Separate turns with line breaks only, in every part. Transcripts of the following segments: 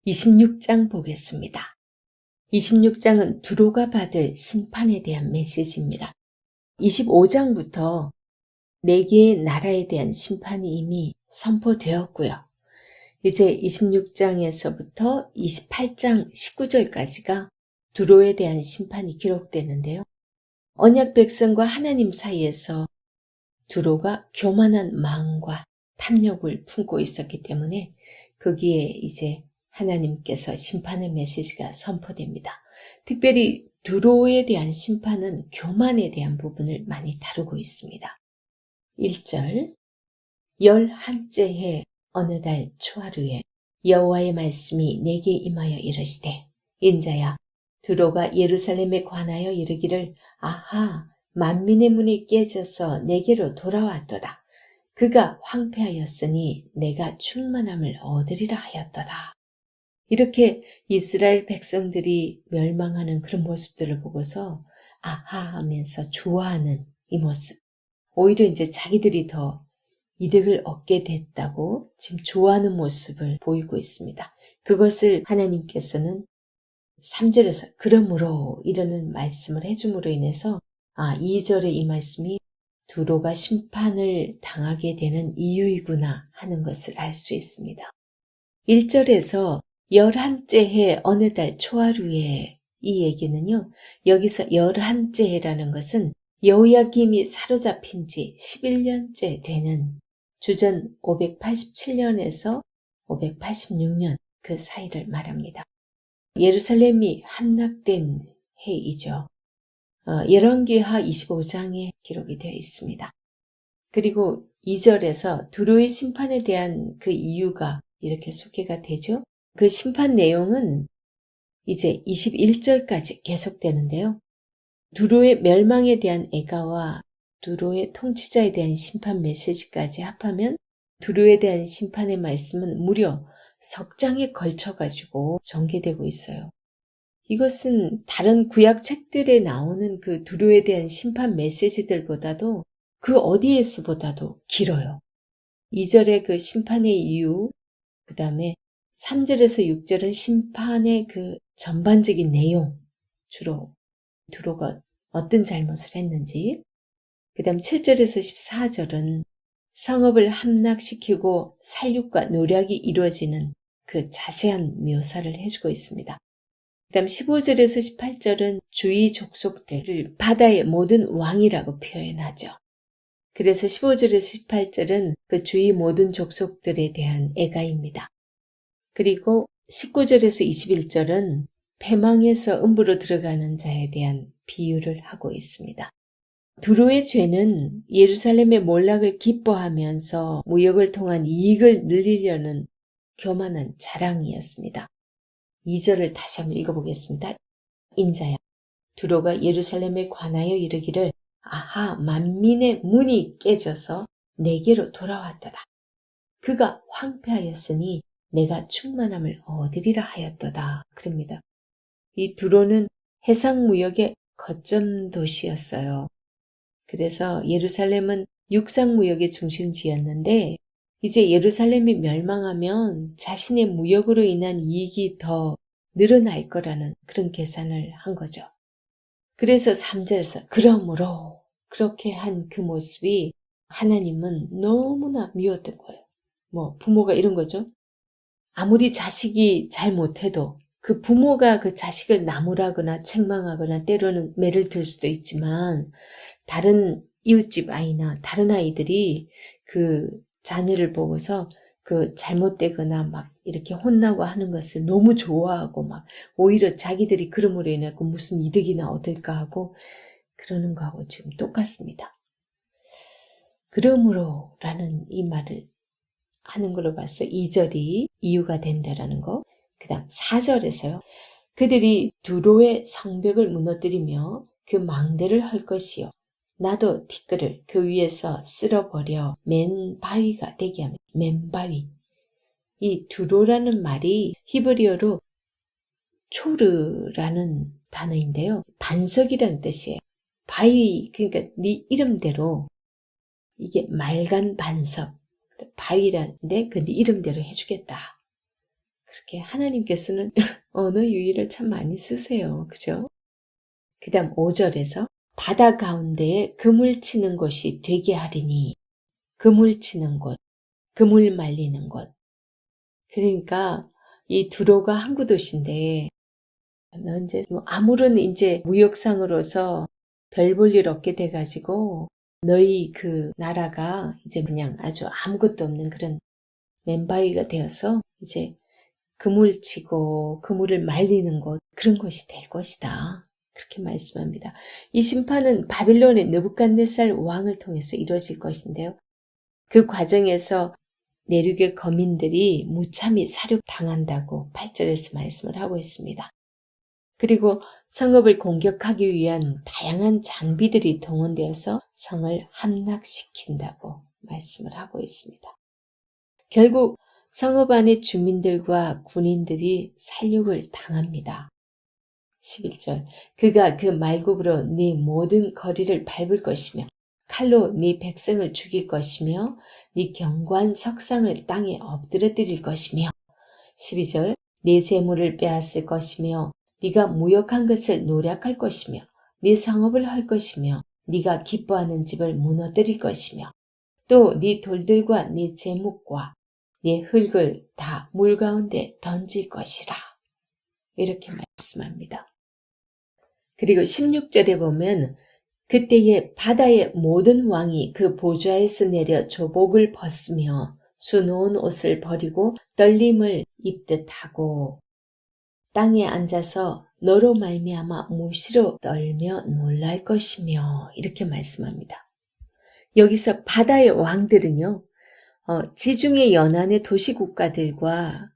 26장 보겠습니다. 26장은 두로가 받을 심판에 대한 메시지입니다. 25장부터 4개의 나라에 대한 심판이 이미 선포되었고요. 이제 26장에서부터 28장 19절까지가 두로에 대한 심판이 기록되는데요. 언약 백성과 하나님 사이에서 두로가 교만한 마음과 탐욕을 품고 있었기 때문에 거기에 이제 하나님께서 심판의 메시지가 선포됩니다. 특별히 두로에 대한 심판은 교만에 대한 부분을 많이 다루고 있습니다. 1절 11째 해 어느 달 초하루에 여호와의 말씀이 내게 임하여 이르시되 인자야 두로가 예루살렘에 관하여 이르기를 아하 만민의 문이 깨져서 내게로 돌아왔도다. 그가 황폐하였으니 내가 충만함을 얻으리라 하였도다. 이렇게 이스라엘 백성들이 멸망하는 그런 모습들을 보고서 아하 하면서 좋아하는 이 모습. 오히려 이제 자기들이 더 이득을 얻게 됐다고 지금 좋아하는 모습을 보이고 있습니다. 그것을 하나님께서는 3절에서 그러므로 이러는 말씀을 해줌으로 인해서 2절에 이 말씀이 두로가 심판을 당하게 되는 이유이구나 하는 것을 알 수 있습니다. 1절에서 11째 해 어느 달 초하루에 이 얘기는요. 여기서 11째 해라는 것은 여호야김이 사로잡힌 지 11년째 되는 주전 587년에서 586년 그 사이를 말합니다. 예루살렘이 함락된 해이죠. 열왕기하 25장에 기록이 되어 있습니다. 그리고 2절에서 두로의 심판에 대한 그 이유가 이렇게 소개가 되죠. 그 심판 내용은 이제 21절까지 계속되는데요. 두로의 멸망에 대한 애가와 두로의 통치자에 대한 심판 메시지까지 합하면 두로에 대한 심판의 말씀은 무려 석 장에 걸쳐가지고 전개되고 있어요. 이것은 다른 구약 책들에 나오는 그 두로에 대한 심판 메시지들보다도 그 어디에서보다도 길어요. 2절의 그 심판의 이유, 그 다음에 3절에서 6절은 심판의 그 전반적인 내용, 주로 두로가 어떤 잘못을 했는지, 그 다음 7절에서 14절은 성읍을 함락시키고 살육과 노략이 이루어지는 그 자세한 묘사를 해주고 있습니다. 그 다음 15절에서 18절은 주위 족속들을 바다의 모든 왕이라고 표현하죠. 그래서 15절에서 18절은 그 주위 모든 족속들에 대한 애가입니다. 그리고 19절에서 21절은 패망에서 음부로 들어가는 자에 대한 비유를 하고 있습니다. 두로의 죄는 예루살렘의 몰락을 기뻐하면서 무역을 통한 이익을 늘리려는 교만한 자랑이었습니다. 2절을 다시 한번 읽어보겠습니다. 인자야, 두로가 예루살렘에 관하여 이르기를 아하 만민의 문이 깨져서 내게로 돌아왔도다. 그가 황폐하였으니 내가 충만함을 얻으리라 하였도다. 그럽니다. 이 두로는 해상무역의 거점 도시였어요. 그래서 예루살렘은 육상무역의 중심지였는데 이제 예루살렘이 멸망하면 자신의 무역으로 인한 이익이 더 늘어날 거라는 그런 계산을 한 거죠. 그래서 3절에서 그러므로 그렇게 한 그 모습이 하나님은 너무나 미웠던 거예요. 부모가 이런 거죠. 아무리 자식이 잘못해도 그 부모가 그 자식을 나무라거나 책망하거나 때로는 매를 들 수도 있지만 다른 이웃집 아이나 다른 아이들이 그 자녀를 보고서 그 잘못되거나 막 이렇게 혼나고 하는 것을 너무 좋아하고 막 오히려 자기들이 그럼으로 인해 무슨 이득이나 얻을까 하고 그러는 거하고 지금 똑같습니다. 그러므로 라는 이 말을 하는 걸로 봐서 2절이 이유가 된다라는 거. 그 다음 4절에서요. 그들이 두로의 성벽을 무너뜨리며 그 망대를 할 것이요. 나도 티끌을 그 위에서 쓸어버려 맨바위가 되게 하며 맨바위. 이 두로라는 말이 히브리어로 초르라는 단어인데요. 반석이라는 뜻이에요. 바위, 그러니까 네 이름대로 이게 맑은 반석, 바위라는데 그 네 이름대로 해주겠다. 그렇게 하나님께서는 언어 유희를 참 많이 쓰세요. 그죠? 그 다음 5절에서 바다 가운데에 그물 치는 곳이 되게 하리니, 그물 치는 곳, 그물 말리는 곳. 그러니까 이 두로가 항구 도시인데 너 이제 아무런 이제 무역상으로서 별 볼 일 없게 돼가지고 너희 그 나라가 이제 그냥 아주 아무것도 없는 그런 맨바위가 되어서 이제 그물 치고 그물을 말리는 곳, 그런 것이 될 것이다. 그렇게 말씀합니다. 이 심판은 바빌론의 느부갓네살 왕을 통해서 이루어질 것인데요. 그 과정에서 내륙의 거민들이 무참히 사륙당한다고 8절에서 말씀을 하고 있습니다. 그리고 성읍을 공격하기 위한 다양한 장비들이 동원되어서 성을 함락시킨다고 말씀을 하고 있습니다. 결국 성읍 안의 주민들과 군인들이 살육을 당합니다. 11절 그가 그 말굽으로 네 모든 거리를 밟을 것이며 칼로 네 백성을 죽일 것이며 네 견고한 석상을 땅에 엎드러뜨릴 것이며 12절 네 재물을 빼앗을 것이며 네가 무역한 것을 노략할 것이며 네 성읍을 할 것이며 네가 기뻐하는 집을 무너뜨릴 것이며 또 네 돌들과 네 재목과 네 흙을 다 물 가운데 던질 것이라. 이렇게 말씀합니다. 그리고 16절에 보면 그때에 바다의 모든 왕이 그 보좌에서 내려 조복을 벗으며 수놓은 옷을 버리고 떨림을 입듯 하고 땅에 앉아서 너로 말미암아 무시로 떨며 놀랄 것이며 이렇게 말씀합니다. 여기서 바다의 왕들은요. 지중해 연안의 도시국가들과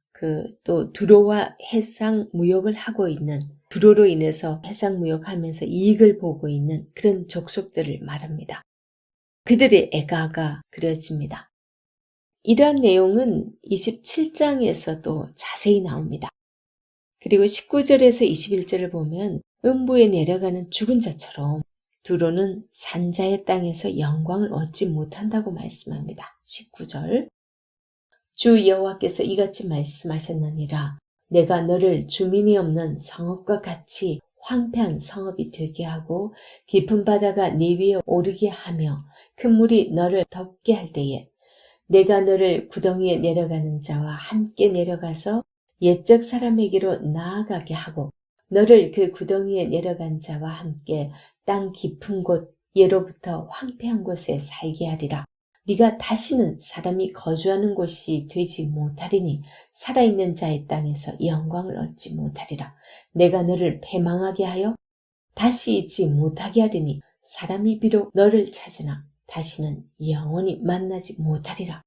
또 두로와 해상 무역을 하고 있는 두로로 인해서 해상 무역하면서 이익을 보고 있는 그런 족속들을 말합니다. 그들의 애가가 그려집니다. 이러한 내용은 27장에서도 자세히 나옵니다. 그리고 19절에서 21절을 보면 음부에 내려가는 죽은 자처럼 두로는 산자의 땅에서 영광을 얻지 못한다고 말씀합니다. 19절 주 여호와께서 이같이 말씀하셨느니라 내가 너를 주민이 없는 성읍과 같이 황폐한 성읍이 되게 하고 깊은 바다가 네 위에 오르게 하며 큰 물이 너를 덮게 할 때에 내가 너를 구덩이에 내려가는 자와 함께 내려가서 옛적 사람에게로 나아가게 하고 너를 그 구덩이에 내려간 자와 함께 땅 깊은 곳 예로부터 황폐한 곳에 살게 하리라. 네가 다시는 사람이 거주하는 곳이 되지 못하리니 살아있는 자의 땅에서 영광을 얻지 못하리라. 내가 너를 패망하게 하여 다시 있지 못하게 하리니 사람이 비록 너를 찾으나 다시는 영원히 만나지 못하리라.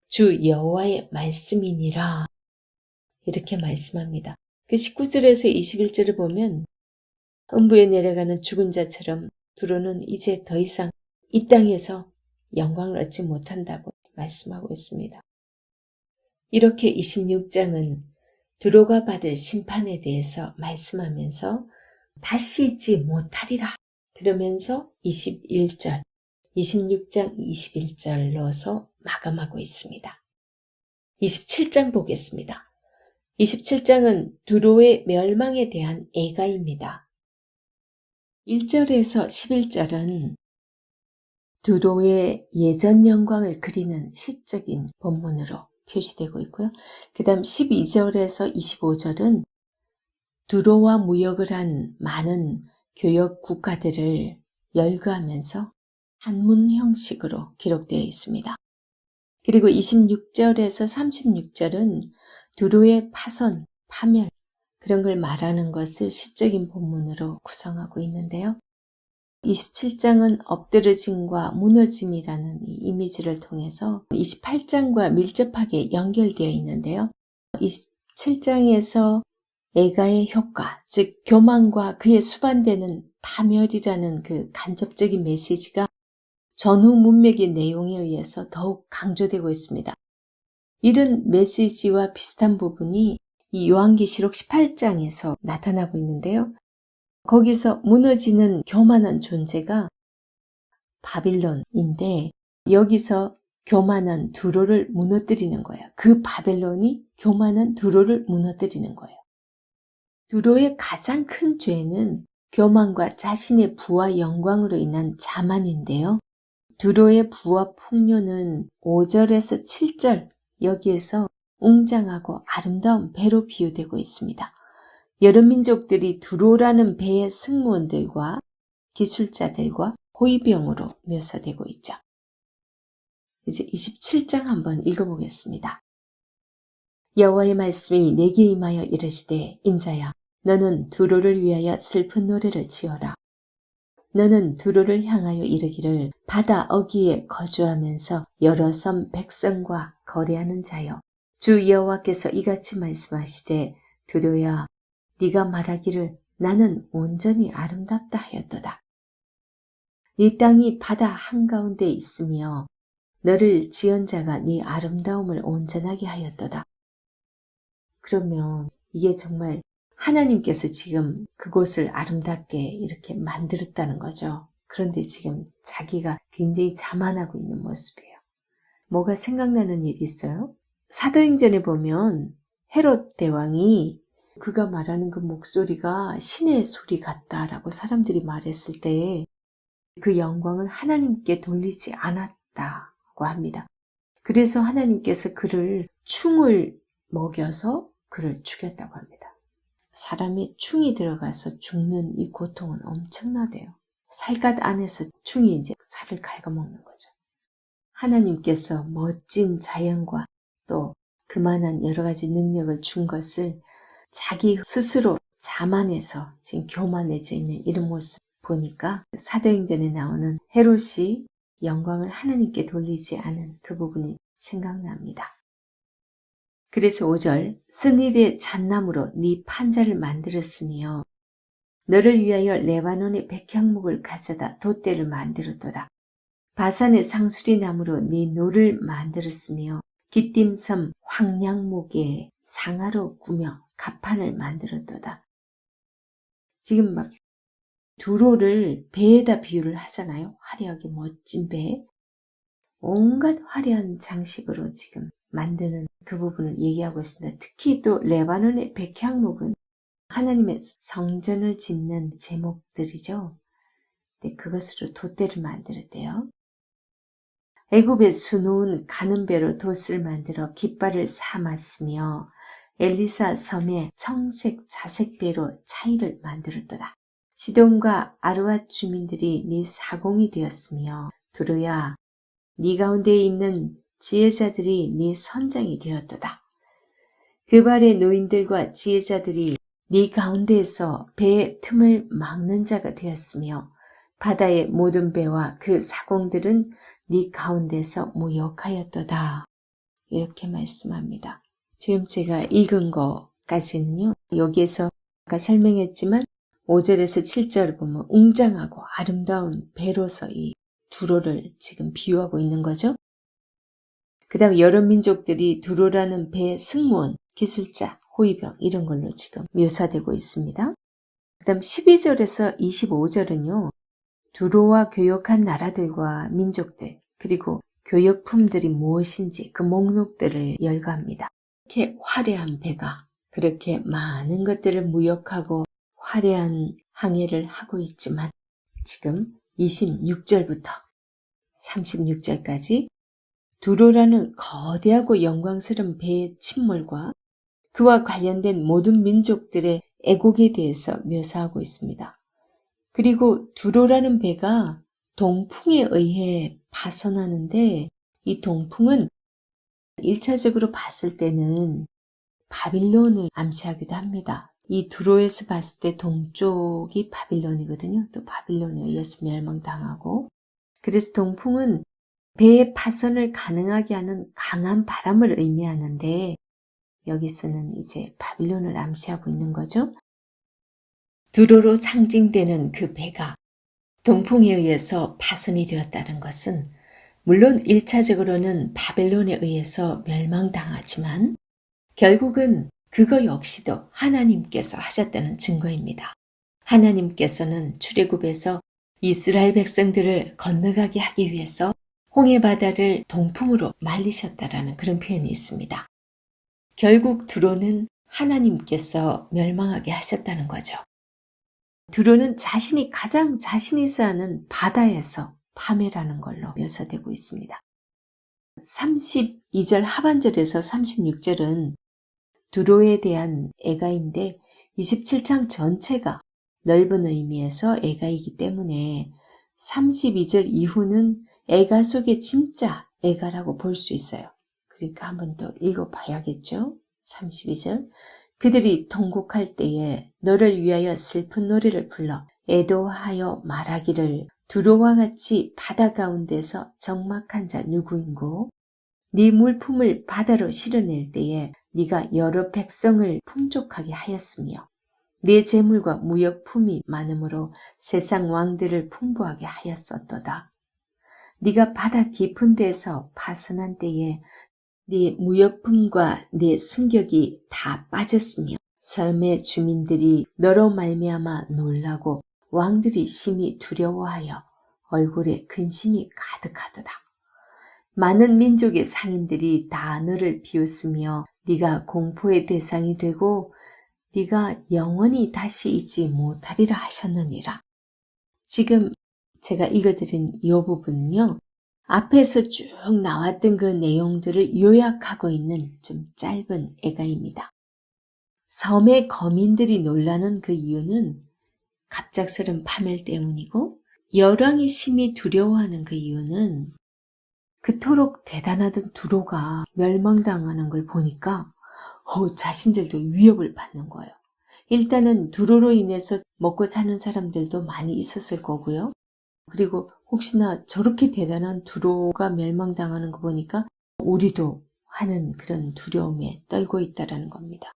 주 여호와의 말씀이니라. 이렇게 말씀합니다. 그 19절에서 21절을 보면 음부에 내려가는 죽은 자처럼 두로는 이제 더 이상 이 땅에서 영광을 얻지 못한다고 말씀하고 있습니다. 이렇게 26장은 두로가 받을 심판에 대해서 말씀하면서 다시 있지 못하리라. 그러면서 21절, 26장 21절로서 마감하고 있습니다. 27장 보겠습니다. 27장은 두로의 멸망에 대한 애가입니다. 1절에서 11절은 두로의 예전 영광을 그리는 시적인 본문으로 표시되고 있고요. 그 다음 12절에서 25절은 두로와 무역을 한 많은 교역 국가들을 열거하면서 한문 형식으로 기록되어 있습니다. 그리고 26절에서 36절은 두로의 파선, 파멸 그런 걸 말하는 것을 시적인 본문으로 구성하고 있는데요. 27장은 엎드러짐과 무너짐이라는 이 이미지를 통해서 28장과 밀접하게 연결되어 있는데요. 27장에서 애가의 효과, 즉 교만과 그에 수반되는 파멸이라는 그 간접적인 메시지가 전후 문맥의 내용에 의해서 더욱 강조되고 있습니다. 이런 메시지와 비슷한 부분이 이 요한계시록 18장에서 나타나고 있는데요. 거기서 무너지는 교만한 존재가 바빌론인데 여기서 교만한 두로를 무너뜨리는 거예요. 그 바벨론이 교만한 두로를 무너뜨리는 거예요. 두로의 가장 큰 죄는 교만과 자신의 부와 영광으로 인한 자만인데요. 두로의 부와 풍요는 5절에서 7절 여기에서 웅장하고 아름다운 배로 비유되고 있습니다. 여러 민족들이 두로라는 배의 승무원들과 기술자들과 호위병으로 묘사되고 있죠. 이제 27장 한번 읽어보겠습니다. 여호와의 말씀이 내게 임하여 이르시되 인자야 너는 두로를 위하여 슬픈 노래를 지어라. 너는 두로를 향하여 이르기를 바다 어귀에 거주하면서 여러 섬 백성과 거래하는 자여 주 여호와께서 이같이 말씀하시되 두로야 네가 말하기를 나는 온전히 아름답다 하였도다. 네 땅이 바다 한가운데 있으며 너를 지은 자가 네 아름다움을 온전하게 하였도다. 그러면 이게 정말 하나님께서 지금 그곳을 아름답게 이렇게 만들었다는 거죠. 그런데 지금 자기가 굉장히 자만하고 있는 모습이에요. 뭐가 생각나는 일이 있어요? 사도행전에 보면 헤롯 대왕이 그가 말하는 그 목소리가 신의 소리 같다라고 사람들이 말했을 때 그 영광을 하나님께 돌리지 않았다고 합니다. 그래서 하나님께서 그를 충을 먹여서 그를 죽였다고 합니다. 사람이 충이 들어가서 죽는 이 고통은 엄청나대요. 살갗 안에서 충이 이제 살을 갉아먹는 거죠. 하나님께서 멋진 자연과 또 그만한 여러 가지 능력을 준 것을 자기 스스로 자만해서 지금 교만해져 있는 이런 모습 보니까 사도행전에 나오는 헤롯이 영광을 하나님께 돌리지 않은 그 부분이 생각납니다. 그래서 5절 스닐의 잣나무로 네 판자를 만들었으며 너를 위하여 레바논의 백향목을 가져다 돛대를 만들었도다. 바산의 상수리 나무로 네 노를 만들었으며 기띔섬 황량목에 상아로 꾸며 갑판을 만들었도다. 지금 막 두로를 배에다 비유를 하잖아요. 화려하게 멋진 배. 온갖 화려한 장식으로 지금 만드는 그 부분을 얘기하고 있습니다. 특히 또 레바논의 백향목은 하나님의 성전을 짓는 제목들이죠. 네, 그것으로 돛대를 만들었대요. 애굽의 수놓은 가는 배로 돛을 만들어 깃발을 삼았으며 엘리사 섬에 청색 자색 배로 차이를 만들었도다. 시돈과 아르왓 주민들이 네 사공이 되었으며 두로야 네 가운데에 있는 지혜자들이 네 선장이 되었도다. 그 발의 노인들과 지혜자들이 네 가운데에서 배의 틈을 막는 자가 되었으며 바다의 모든 배와 그 사공들은 네 가운데서 무역하였도다. 이렇게 말씀합니다. 지금 제가 읽은 거까지는요. 여기에서 아까 설명했지만 5절에서 7절을 보면 웅장하고 아름다운 배로서 이 두로를 지금 비유하고 있는 거죠. 그 다음에 여러 민족들이 두로라는 배의 승무원, 기술자, 호위병 이런 걸로 지금 묘사되고 있습니다. 그 다음 12절에서 25절은요. 두로와 교역한 나라들과 민족들 그리고 교역품들이 무엇인지 그 목록들을 열거합니다. 이렇게 화려한 배가 그렇게 많은 것들을 무역하고 화려한 항해를 하고 있지만 지금 26절부터 36절까지 두로라는 거대하고 영광스러운 배의 침몰과 그와 관련된 모든 민족들의 애곡에 대해서 묘사하고 있습니다. 그리고 두로라는 배가 동풍에 의해 파선하는데 이 동풍은 1차적으로 봤을 때는 바빌론을 암시하기도 합니다. 이 두로에서 봤을 때 동쪽이 바빌론이거든요. 또 바빌론에 의해서 멸망당하고 그래서 동풍은 배의 파선을 가능하게 하는 강한 바람을 의미하는데 여기서는 이제 바빌론을 암시하고 있는 거죠. 두로로 상징되는 그 배가 동풍에 의해서 파손이 되었다는 것은 물론 1차적으로는 바벨론에 의해서 멸망당하지만 결국은 그거 역시도 하나님께서 하셨다는 증거입니다. 하나님께서는 출애굽에서 이스라엘 백성들을 건너가게 하기 위해서 홍해 바다를 동풍으로 말리셨다라는 그런 표현이 있습니다. 결국 두로는 하나님께서 멸망하게 하셨다는 거죠. 두로는 자신이 가장 자신이 사는 바다에서 파멸하는 걸로 묘사되고 있습니다. 32절 하반절에서 36절은 두로에 대한 애가인데 27장 전체가 넓은 의미에서 애가이기 때문에 32절 이후는 애가 속의 진짜 애가라고 볼 수 있어요. 그러니까 한 번 더 읽어봐야겠죠. 32절 그들이 통곡할 때에 너를 위하여 슬픈 노래를 불러 애도하여 말하기를 두로와 같이 바다 가운데서 적막한 자 누구인고 네 물품을 바다로 실어낼 때에 네가 여러 백성을 풍족하게 하였으며 네 재물과 무역품이 많으므로 세상 왕들을 풍부하게 하였었도다. 네가 바다 깊은 데서 파선한 때에 네 무역품과 네 승격이 다 빠졌으며 섬의 주민들이 너로 말미암아 놀라고 왕들이 심히 두려워하여 얼굴에 근심이 가득하도다. 많은 민족의 상인들이 다 너를 비웃으며 네가 공포의 대상이 되고 네가 영원히 다시 잊지 못하리라 하셨느니라. 지금 제가 읽어드린 이 부분은요. 앞에서 쭉 나왔던 그 내용들을 요약하고 있는 좀 짧은 애가입니다. 섬의 거민들이 놀라는 그 이유는 갑작스런 파멸 때문이고 열왕이 심히 두려워하는 그 이유는 그토록 대단하던 두로가 멸망당하는 걸 보니까 자신들도 위협을 받는 거예요. 일단은 두로로 인해서 먹고 사는 사람들도 많이 있었을 거고요. 그리고 혹시나 저렇게 대단한 두로가 멸망당하는 거 보니까 우리도 하는 그런 두려움에 떨고 있다라는 겁니다.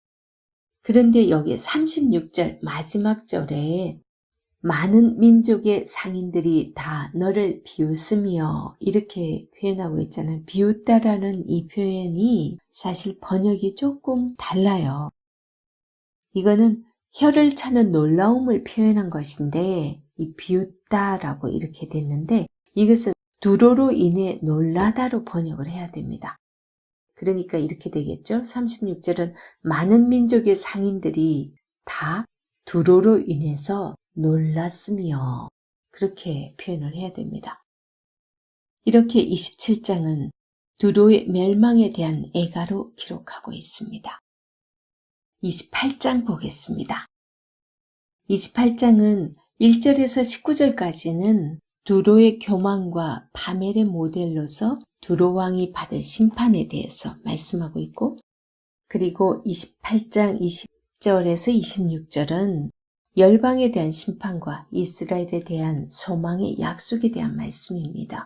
그런데 여기 36절 마지막 절에 많은 민족의 상인들이 다 너를 비웃으며 이렇게 표현하고 있잖아요. 비웃다라는 이 표현이 사실 번역이 조금 달라요. 이거는 혀를 차는 놀라움을 표현한 것인데 이 비웃다라고 이렇게 됐는데 이것은 두로로 인해 놀라다로 번역을 해야 됩니다. 그러니까 이렇게 되겠죠. 36절은 많은 민족의 상인들이 다 두로로 인해서 놀랐으며 그렇게 표현을 해야 됩니다. 이렇게 27장은 두로의 멸망에 대한 애가로 기록하고 있습니다. 28장 보겠습니다. 28장은 1절에서 19절까지는 두로의 교만과 파멸의 모델로서 두로 왕이 받을 심판에 대해서 말씀하고 있고 그리고 28장 20절에서 26절은 열방에 대한 심판과 이스라엘에 대한 소망의 약속에 대한 말씀입니다.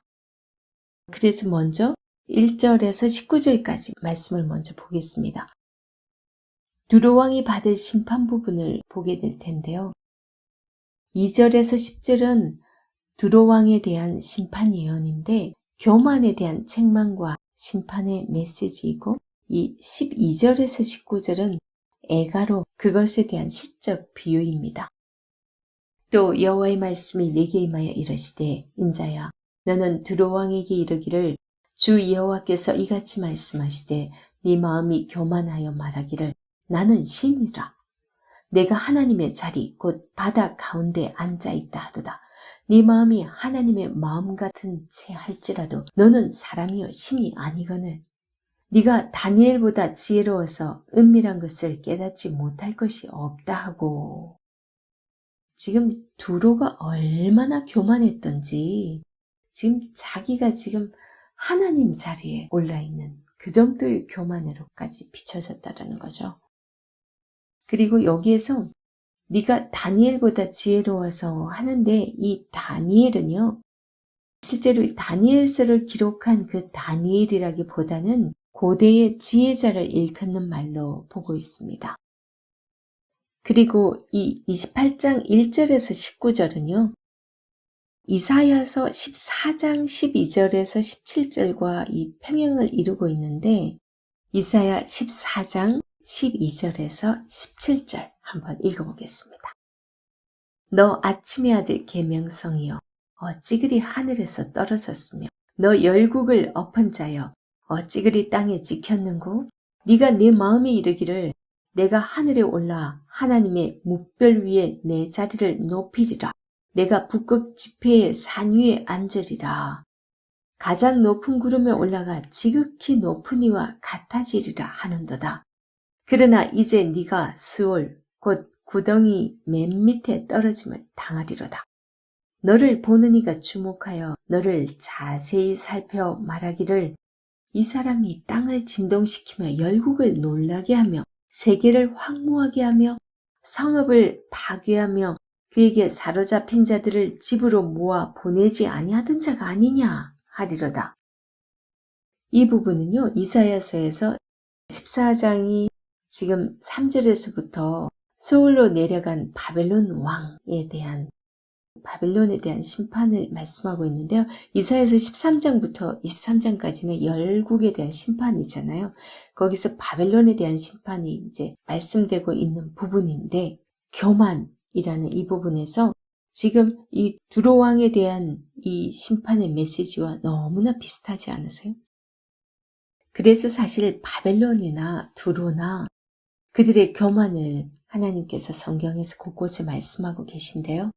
그래서 먼저 1절에서 19절까지 말씀을 먼저 보겠습니다. 두로 왕이 받을 심판 부분을 보게 될 텐데요. 2절에서 10절은 두로 왕에 대한 심판 예언인데 교만에 대한 책망과 심판의 메시지이고 이 12절에서 19절은 애가로 그것에 대한 시적 비유입니다. 또 여호와의 말씀이 내게 임하여 이르시되 인자야 너는 두로 왕에게 이르기를 주 여호와께서 이같이 말씀하시되 네 마음이 교만하여 말하기를 나는 신이라. 내가 하나님의 자리 곧 바다 가운데 앉아있다 하도다. 네 마음이 하나님의 마음 같은 채 할지라도 너는 사람이요 신이 아니거늘. 네가 다니엘보다 지혜로워서 은밀한 것을 깨닫지 못할 것이 없다 하고 지금 두로가 얼마나 교만했던지 지금 자기가 지금 하나님 자리에 올라있는 그 정도의 교만으로까지 비춰졌다는 거죠. 그리고 여기에서 네가 다니엘보다 지혜로워서 하는데 이 다니엘은요. 실제로 다니엘서를 기록한 그 다니엘이라기보다는 고대의 지혜자를 일컫는 말로 보고 있습니다. 그리고 이 28장 1절에서 19절은요. 이사야서 14장 12절에서 17절과 이 평행을 이루고 있는데 이사야 14장 12절에서 17절 한번 읽어보겠습니다. 너 아침의 아들 계명성이여 어찌 그리 하늘에서 떨어졌으며 너 열국을 엎은 자여 어찌 그리 땅에 지켰는고 네가 내 마음에 이르기를 내가 하늘에 올라 하나님의 뭇별 위에 내 자리를 높이리라. 내가 북극 지폐의 산 위에 앉으리라. 가장 높은 구름에 올라가 지극히 높은 이와 같아지리라 하는도다. 그러나 이제 네가 스올 곧 구덩이 맨 밑에 떨어짐을 당하리로다. 너를 보는 이가 주목하여 너를 자세히 살펴 말하기를 이 사람이 땅을 진동시키며 열국을 놀라게 하며 세계를 황무하게 하며 성읍을 파괴하며 그에게 사로잡힌 자들을 집으로 모아 보내지 아니하던 자가 아니냐 하리로다. 이 부분은요, 이사야서에서 14장이 지금 3절에서부터 서울로 내려간 바벨론에 대한 심판을 말씀하고 있는데요. 이사야서 13장부터 23장까지는 열국에 대한 심판이잖아요. 거기서 바벨론에 대한 심판이 이제 말씀되고 있는 부분인데, 교만이라는 이 부분에서 지금 이 두로 왕에 대한 이 심판의 메시지와 너무나 비슷하지 않으세요? 그래서 사실 바벨론이나 두로나 그들의 교만을 하나님께서 성경에서 곳곳에 말씀하고 계신데요.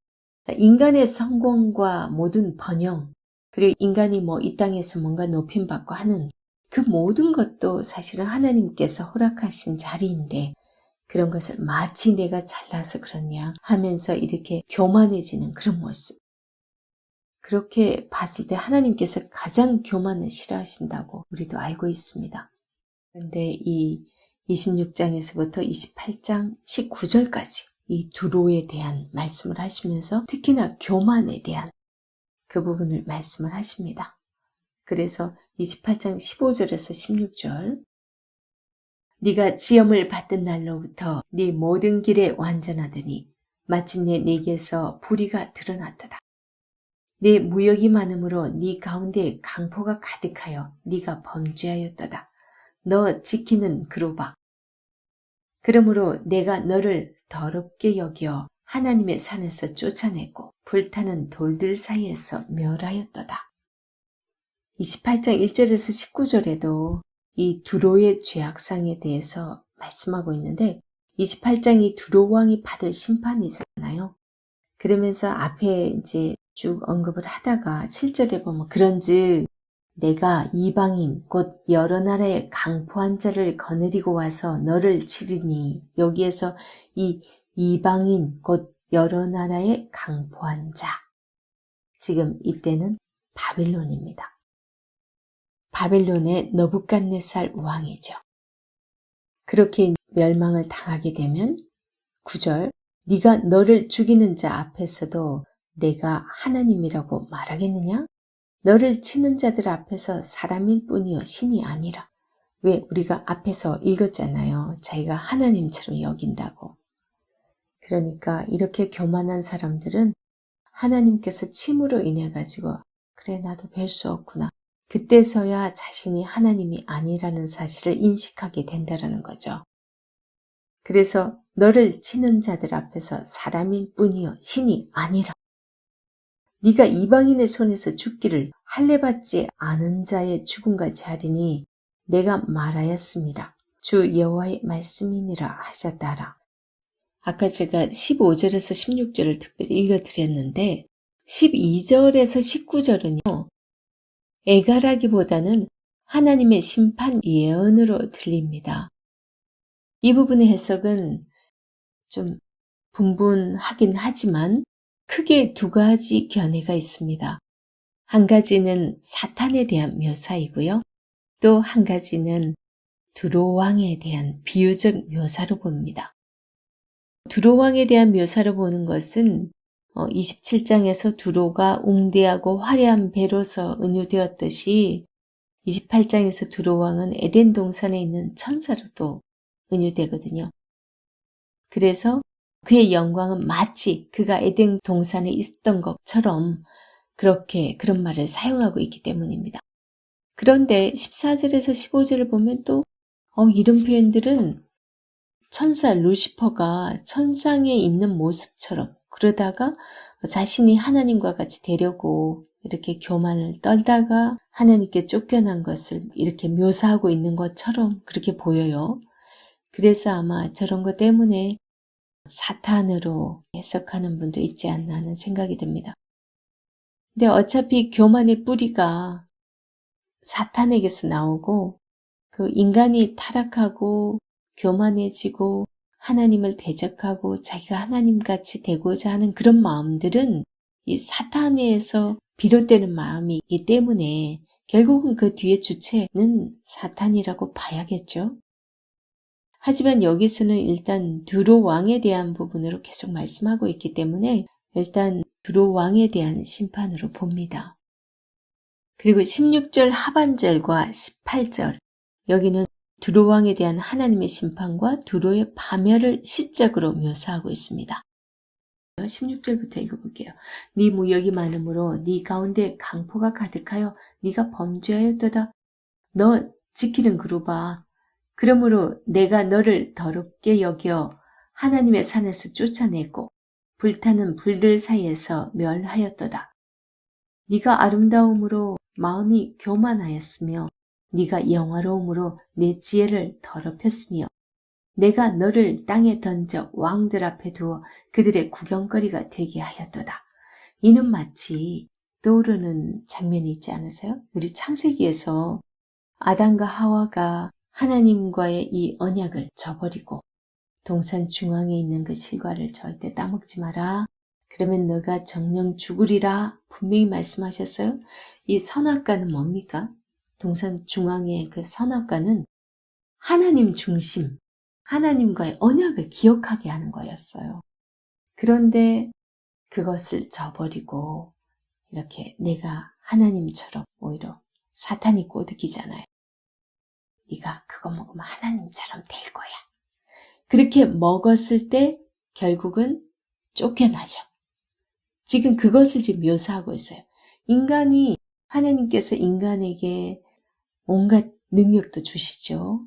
인간의 성공과 모든 번영, 그리고 인간이 이 땅에서 뭔가 높임받고 하는 그 모든 것도 사실은 하나님께서 허락하신 자리인데 그런 것을 마치 내가 잘나서 그러냐 하면서 이렇게 교만해지는 그런 모습. 그렇게 봤을 때 하나님께서 가장 교만을 싫어하신다고 우리도 알고 있습니다. 그런데 이 26장에서부터 28장 19절까지 이 두로에 대한 말씀을 하시면서 특히나 교만에 대한 그 부분을 말씀을 하십니다. 그래서 28장 15절에서 16절 네가 지엄을 받던 날로부터 네 모든 길에 완전하더니 마침내 네게서 불의가 드러났도다. 네 무역이 많음으로 네 가운데 강포가 가득하여 네가 범죄하였도다. 너 지키는 그루박. 그러므로 내가 너를 더럽게 여겨 하나님의 산에서 쫓아내고 불타는 돌들 사이에서 멸하였도다. 28장 1절에서 19절에도 이 두로의 죄악상에 대해서 말씀하고 있는데 28장이 두로 왕이 받을 심판이잖아요. 그러면서 앞에 이제 쭉 언급을 하다가 7절에 보면 그런즉 내가 이방인 곧 여러 나라의 강포한 자를 거느리고 와서 너를 치리니 여기에서 이 이방인 곧 여러 나라의 강포한 자 지금 이때는 바벨론입니다. 바벨론의 너부갓네살 왕이죠. 그렇게 멸망을 당하게 되면 9절 네가 너를 죽이는 자 앞에서도 내가 하나님이라고 말하겠느냐? 너를 치는 자들 앞에서 사람일 뿐이요 신이 아니라. 왜 우리가 앞에서 읽었잖아요. 자기가 하나님처럼 여긴다고. 그러니까 이렇게 교만한 사람들은 하나님께서 침으로 인해 가지고 그래 나도 별 수 없구나. 그때서야 자신이 하나님이 아니라는 사실을 인식하게 된다는 거죠. 그래서 너를 치는 자들 앞에서 사람일 뿐이요 신이 아니라. 네가 이방인의 손에서 죽기를 할례받지 않은 자의 죽음같이 하리니 내가 말하였습니다. 주 여호와의 말씀이니라 하셨다라. 아까 제가 15절에서 16절을 특별히 읽어드렸는데 12절에서 19절은요. 애가라기보다는 하나님의 심판 예언으로 들립니다. 이 부분의 해석은 좀 분분하긴 하지만 크게 두 가지 견해가 있습니다. 한 가지는 사탄에 대한 묘사이고요. 또 한 가지는 두로 왕에 대한 비유적 묘사로 봅니다. 두로 왕에 대한 묘사로 보는 것은 27장에서 두로가 웅대하고 화려한 배로서 은유되었듯이 28장에서 두로 왕은 에덴 동산에 있는 천사로도 은유되거든요. 그래서 그의 영광은 마치 그가 에덴 동산에 있었던 것처럼 그런 말을 사용하고 있기 때문입니다. 그런데 14절에서 15절을 보면 또 이런 표현들은 천사 루시퍼가 천상에 있는 모습처럼 그러다가 자신이 하나님과 같이 되려고 이렇게 교만을 떨다가 하나님께 쫓겨난 것을 이렇게 묘사하고 있는 것처럼 그렇게 보여요. 그래서 아마 저런 것 때문에 사탄으로 해석하는 분도 있지 않나 하는 생각이 듭니다. 근데 어차피 교만의 뿌리가 사탄에게서 나오고 그 인간이 타락하고 교만해지고 하나님을 대적하고 자기가 하나님같이 되고자 하는 그런 마음들은 이 사탄에서 비롯되는 마음이기 때문에 결국은 그 뒤에 주체는 사탄이라고 봐야겠죠. 하지만 여기서는 일단 두로 왕에 대한 부분으로 계속 말씀하고 있기 때문에 일단 두로 왕에 대한 심판으로 봅니다. 그리고 16절 하반절과 18절 여기는 두로 왕에 대한 하나님의 심판과 두로의 파멸을 시적으로 묘사하고 있습니다. 16절부터 읽어볼게요. 네 무역이 많으므로 네 가운데 강포가 가득하여 네가 범죄하였도다. 너 지키는 그루바. 그러므로 내가 너를 더럽게 여겨 하나님의 산에서 쫓아내고 불타는 불들 사이에서 멸하였도다. 네가 아름다움으로 마음이 교만하였으며 네가 영화로움으로 내 지혜를 더럽혔으며 내가 너를 땅에 던져 왕들 앞에 두어 그들의 구경거리가 되게 하였도다. 이는 마치 떠오르는 장면이 있지 않으세요? 우리 창세기에서 아담과 하와가 하나님과의 이 언약을 저버리고 동산 중앙에 있는 그 실과를 절대 따먹지 마라. 그러면 너가 정령 죽으리라 분명히 말씀하셨어요. 이 선악과는 뭡니까? 동산 중앙의 그 선악과는 하나님 중심, 하나님과의 언약을 기억하게 하는 거였어요. 그런데 그것을 저버리고 이렇게 내가 하나님처럼 오히려 사탄이 꼬드기잖아요. 네가 그거 먹으면 하나님처럼 될 거야. 그렇게 먹었을 때 결국은 쫓겨나죠. 지금 그것을 지금 묘사하고 있어요. 인간이 하나님께서 인간에게 온갖 능력도 주시죠.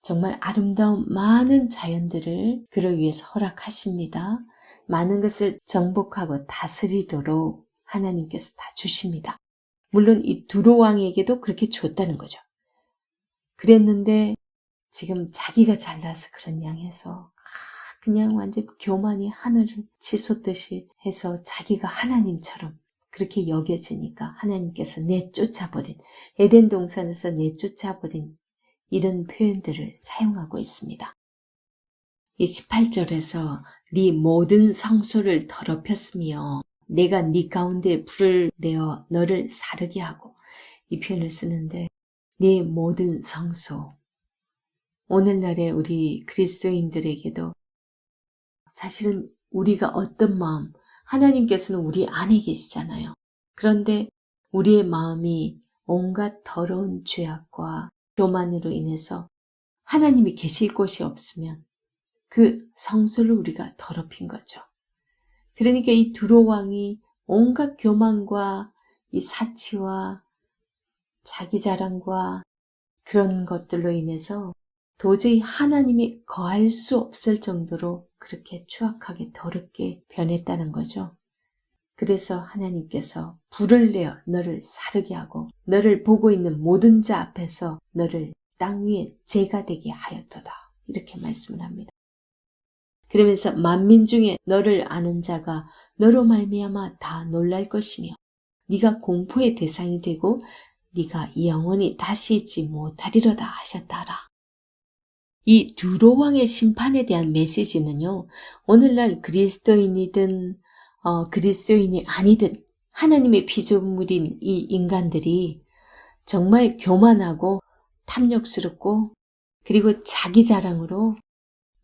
정말 아름다운 많은 자연들을 그를 위해서 허락하십니다. 많은 것을 정복하고 다스리도록 하나님께서 다 주십니다. 물론 이 두로 왕에게도 그렇게 줬다는 거죠. 그랬는데 지금 자기가 잘나서 그런 양해서 그냥 완전 교만이 하늘을 치솟듯이 해서 자기가 하나님처럼 그렇게 여겨지니까 하나님께서 내쫓아버린, 에덴 동산에서 내쫓아버린 이런 표현들을 사용하고 있습니다. 이 18절에서 네 모든 성소를 더럽혔으며 내가 네 가운데 불을 내어 너를 사르게 하고 이 표현을 쓰는데 네 모든 성소, 오늘날의 우리 그리스도인들에게도 사실은 우리가 어떤 마음, 하나님께서는 우리 안에 계시잖아요. 그런데 우리의 마음이 온갖 더러운 죄악과 교만으로 인해서 하나님이 계실 곳이 없으면 그 성소를 우리가 더럽힌 거죠. 그러니까 이 두로 왕이 온갖 교만과 이 사치와 자기 자랑과 그런 것들로 인해서 도저히 하나님이 거할 수 없을 정도로 그렇게 추악하게 더럽게 변했다는 거죠. 그래서 하나님께서 불을 내어 너를 사르게 하고 너를 보고 있는 모든 자 앞에서 너를 땅 위에 재가 되게 하였도다. 이렇게 말씀을 합니다. 그러면서 만민 중에 너를 아는 자가 너로 말미암아 다 놀랄 것이며 네가 공포의 대상이 되고 네가 영원히 다시 있지 못하리로다 하셨다라. 이 두로 왕의 심판에 대한 메시지는요, 오늘날 그리스도인이든 그리스도인이 아니든 하나님의 피조물인 이 인간들이 정말 교만하고 탐욕스럽고 그리고 자기 자랑으로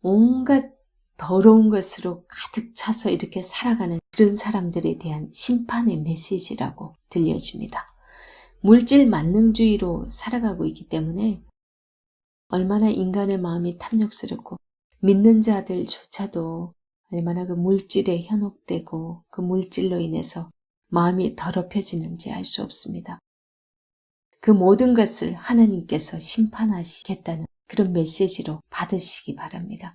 온갖 더러운 것으로 가득 차서 이렇게 살아가는 그런 사람들에 대한 심판의 메시지라고 들려집니다. 물질 만능주의로 살아가고 있기 때문에 얼마나 인간의 마음이 탐욕스럽고 믿는 자들조차도 얼마나 그 물질에 현혹되고 그 물질로 인해서 마음이 더럽혀지는지 알 수 없습니다. 그 모든 것을 하나님께서 심판하시겠다는 그런 메시지로 받으시기 바랍니다.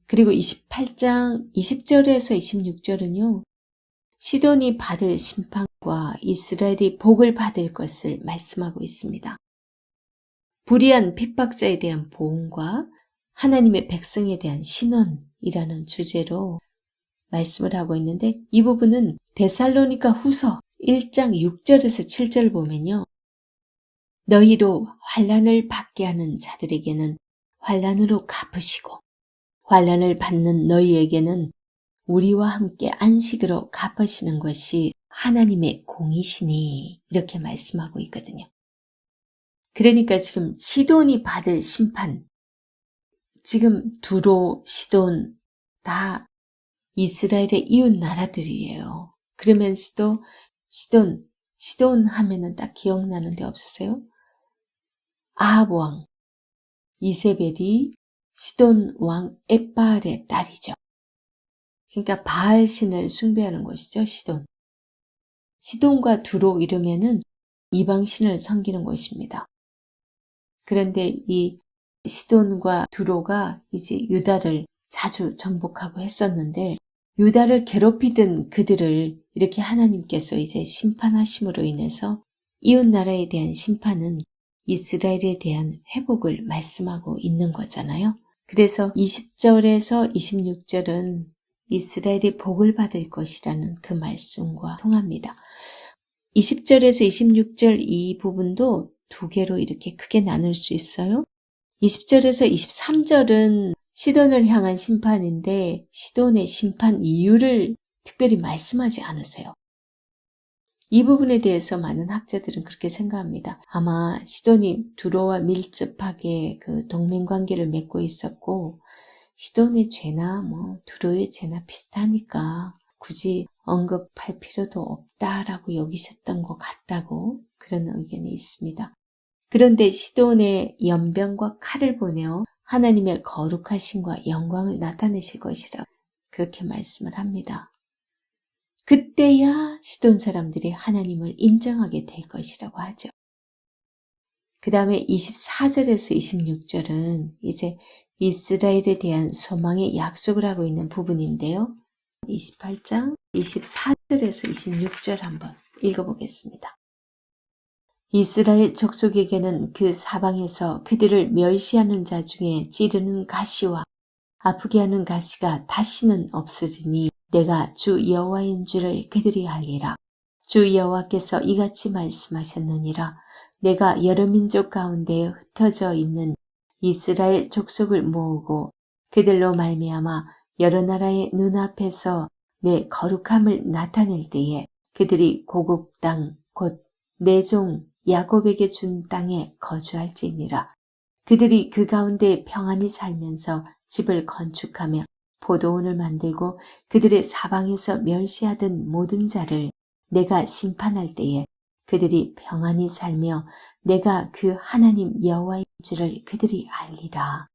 그리고 28장 20절에서 26절은요. 시돈이 받을 심판과 이스라엘이 복을 받을 것을 말씀하고 있습니다. 불의한 핍박자에 대한 보응과 하나님의 백성에 대한 신원이라는 주제로 말씀을 하고 있는데, 이 부분은 데살로니가 후서 1장 6절에서 7절을 보면요. 너희로 환난을 받게 하는 자들에게는 환난으로 갚으시고 환난을 받는 너희에게는 우리와 함께 안식으로 갚으시는 것이 하나님의 공이시니, 이렇게 말씀하고 있거든요. 그러니까 지금 시돈이 받을 심판, 지금 두로, 시돈 다 이스라엘의 이웃 나라들이에요. 그러면서도 시돈 하면은 딱 기억나는 데 없으세요? 아합 왕 이세벨이 시돈 왕 엣바알의 딸이죠. 그러니까 바알 신을 숭배하는 곳이죠, 시돈. 시돈과 두로 이러면은 이방 신을 섬기는 곳입니다. 그런데 이 시돈과 두로가 이제 유다를 자주 정복하고 했었는데, 유다를 괴롭히던 그들을 이렇게 하나님께서 이제 심판하심으로 인해서 이웃 나라에 대한 심판은 이스라엘에 대한 회복을 말씀하고 있는 거잖아요. 그래서 20절에서 26절은 이스라엘이 복을 받을 것이라는 그 말씀과 통합니다. 20절에서 26절 이 부분도 두 개로 이렇게 크게 나눌 수 있어요. 20절에서 23절은 시돈을 향한 심판인데 시돈의 심판 이유를 특별히 말씀하지 않으세요. 이 부분에 대해서 많은 학자들은 그렇게 생각합니다. 아마 시돈이 두로와 밀접하게 그 동맹관계를 맺고 있었고, 시돈의 죄나 두로의 죄나 비슷하니까 굳이 언급할 필요도 없다라고 여기셨던 것 같다고, 그런 의견이 있습니다. 그런데 시돈의 연병과 칼을 보내어 하나님의 거룩하심과 영광을 나타내실 것이라 그렇게 말씀을 합니다. 그때야 시돈 사람들이 하나님을 인정하게 될 것이라고 하죠. 그 다음에 24절에서 26절은 이제 이스라엘에 대한 소망의 약속을 하고 있는 부분인데요. 28장 24절에서 26절 한번 읽어보겠습니다. 이스라엘 족속에게는 그 사방에서 그들을 멸시하는 자 중에 찌르는 가시와 아프게 하는 가시가 다시는 없으리니 내가 주 여호와인 줄을 그들이 알리라. 주 여호와께서 이같이 말씀하셨느니라. 내가 여러 민족 가운데 흩어져 있는 이스라엘 족속을 모으고 그들로 말미암아 여러 나라의 눈앞에서 내 거룩함을 나타낼 때에 그들이 고국 땅 곧 내 종 야곱에게 준 땅에 거주할지니라. 그들이 그 가운데 평안히 살면서 집을 건축하며 포도원을 만들고 그들의 사방에서 멸시하던 모든 자를 내가 심판할 때에 그들이 평안히 살며 내가 그 하나님 여호와인 줄을 그들이 알리라.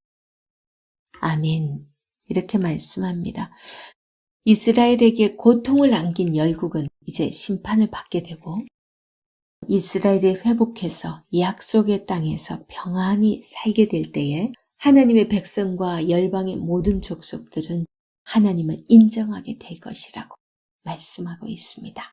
아멘. 이렇게 말씀합니다. 이스라엘에게 고통을 안긴 열국은 이제 심판을 받게 되고, 이스라엘이 회복해서 약속의 땅에서 평안히 살게 될 때에 하나님의 백성과 열방의 모든 족속들은 하나님을 인정하게 될 것이라고 말씀하고 있습니다.